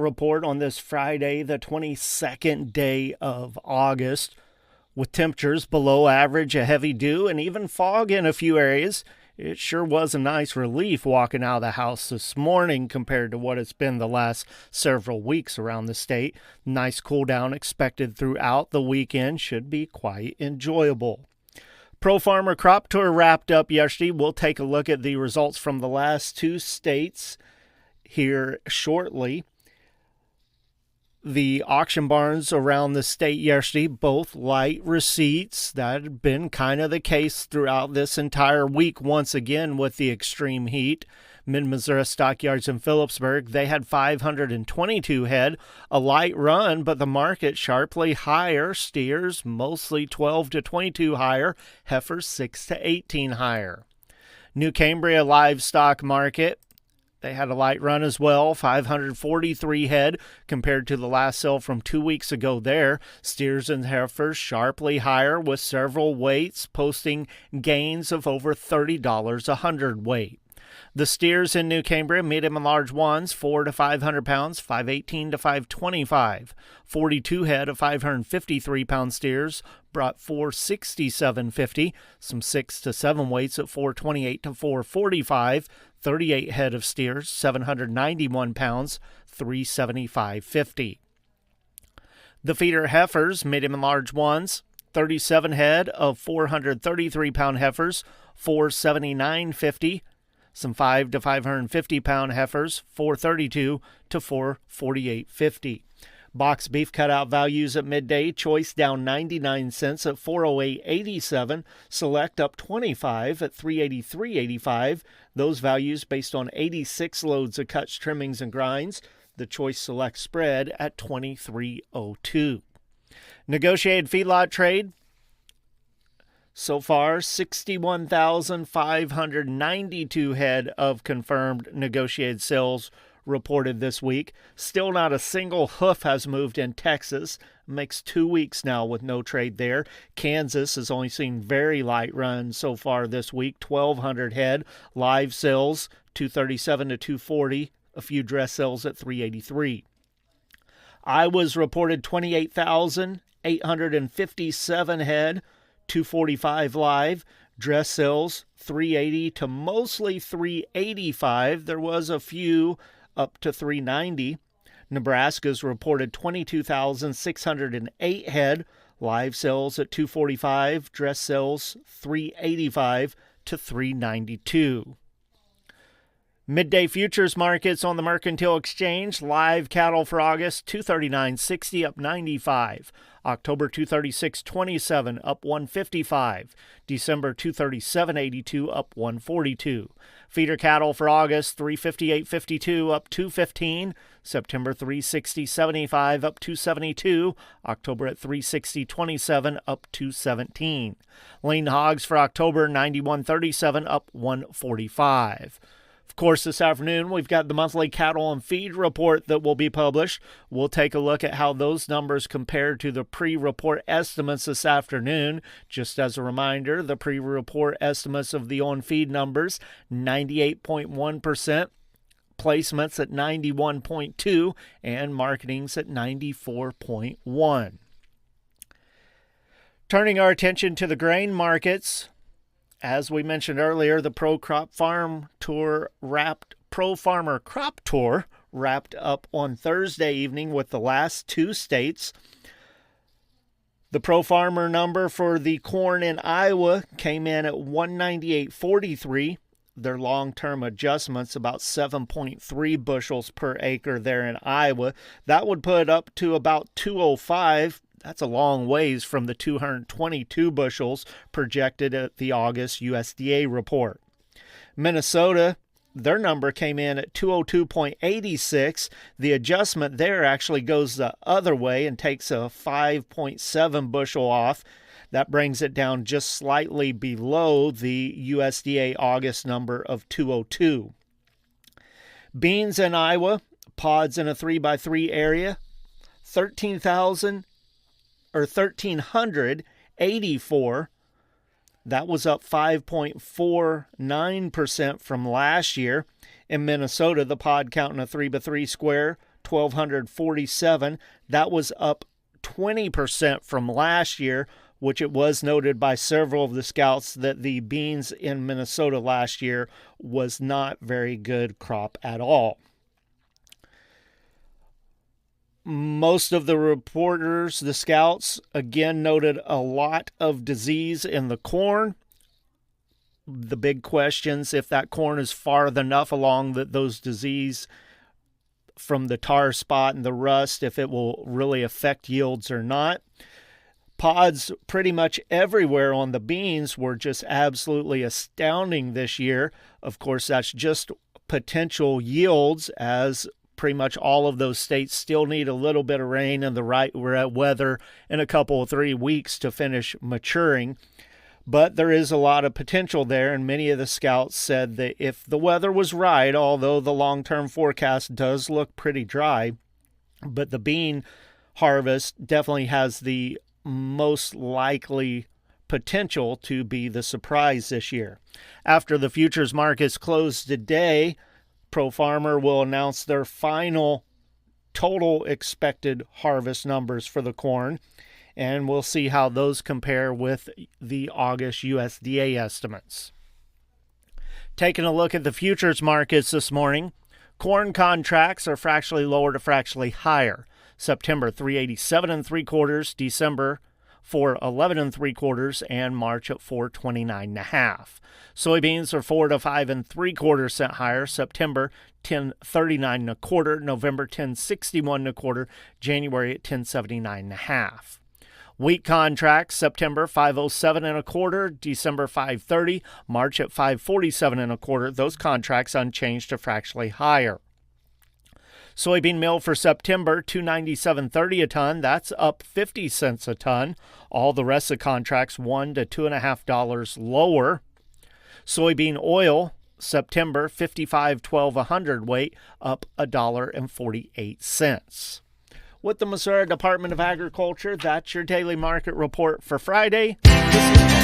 report on this Friday, the 22nd day of August. With temperatures below average, a heavy dew, and even fog in a few areas, it sure was a nice relief walking out of the house this morning compared to what it's been the last several weeks around the state. Nice cool down expected throughout the weekend. Should be quite enjoyable. Pro Farmer Crop Tour wrapped up yesterday. We'll take a look at the results from the last two states here shortly. The auction barns around the state yesterday, both light receipts. That had been kind of the case throughout this entire week, once again with the extreme heat. Mid-Missouri Stockyards in Phillipsburg, they had 522 head, a light run, but the market sharply higher. Steers mostly 12 to 22 higher, heifers 6 to 18 higher. New Cambria livestock market, they had a light run as well, 543 head compared to the last sale from 2 weeks ago there. Steers and heifers sharply higher with several weights posting gains of over $30 a hundredweight. The steers in New Cambria, medium and large ones, 4 to 500 pounds, 518 to 525. 42 head of 553-pound steers brought 467.50. Some 6 to 7 weights at 428 to 445. 38 head of steers, 791 pounds, 375.50. The feeder heifers, medium and large ones, 37 head of 433-pound heifers, 479.50. Some 5 to 550-pound heifers, 432 to 448.50. Box beef cutout values at midday. Choice down 99 cents at 408.87. Select up 25 at 383.85. Those values based on 86 loads of cuts, trimmings, and grinds. The Choice Select spread at 23.02. Negotiated feedlot trade. So far, 61,592 head of confirmed negotiated sales reported this week. Still not a single hoof has moved in Texas. Makes 2 weeks now with no trade there. Kansas has only seen very light runs so far this week, 1,200 head. Live sales, 237 to 240. A few dress sales at 383. Iowa's reported 28,857 head. 245 live, dress sales 380 to mostly 385. There was a few up to 390. Nebraska's reported 22,608 head, live sales at 245, dress sales 385 to 392. Midday futures markets on the Mercantile Exchange. Live cattle for August, 239.60 up 95. October 236.27 up 155. December 237.82 up 142. Feeder cattle for August, 358.52 up 215. September 360.75 up 272. October at 360.27 up 217. Lean hogs for October, 91.37 up 145. Of course, this afternoon, we've got the monthly cattle and feed report that will be published. We'll take a look at how those numbers compare to the pre-report estimates this afternoon. Just as a reminder, the pre-report estimates of the on-feed numbers, 98.1%, placements at 91.2%, and marketing's at 94.1%. Turning our attention to the grain markets, as we mentioned earlier, the Pro Farmer Crop Tour wrapped up on Thursday evening with the last two states. The Pro Farmer number for the corn in Iowa came in at 198.43. Their long-term adjustments about 7.3 bushels per acre there in Iowa. That would put it up to about 205. That's a long ways from the 222 bushels projected at the August USDA report. Minnesota, their number came in at 202.86. The adjustment there actually goes the other way and takes a 5.7 bushel off. That brings it down just slightly below the USDA August number of 202. Beans in Iowa, pods in a 3x3 area, 1,384. That was up 5.49% from last year. In Minnesota, the pod count in a 3x3 square, 1,247. That was up 20% from last year, which it was noted by several of the scouts that the beans in Minnesota last year was not very good crop at all. Most of the reporters, the scouts, again noted a lot of disease in the corn. The big questions, if that corn is far enough along that those disease from the tar spot and the rust, if it will really affect yields or not. Pods pretty much everywhere on the beans were just absolutely astounding this year. Of course, that's just potential yields, as pretty much all of those states still need a little bit of rain and the right weather in a couple of 3 weeks to finish maturing. But there is a lot of potential there, and many of the scouts said that if the weather was right, although the long-term forecast does look pretty dry, but the bean harvest definitely has the most likely potential to be the surprise this year. After the futures markets close today, Pro Farmer will announce their final total expected harvest numbers for the corn, and we'll see how those compare with the August USDA estimates. Taking a look at the futures markets this morning, corn contracts are fractionally lower to fractionally higher. September 387 3/4, December 411 3/4, and March at 429 1/2. Soybeans are 4 to 5 3/4 cent higher. September 1039 1/4, November 1061 1/4, January at 1079 1/2. Wheat contracts, September 507 1/4, December 530, March at 547 1/4. Those contracts unchanged to fractionally higher. Soybean meal for September, $297.30 a ton. That's up 50 cents a ton. All the rest of the contracts, $1 to $2.50 lower. Soybean oil, September, $55.12 a hundredweight, up $1.48. With the Missouri Department of Agriculture, that's your daily market report for Friday. This is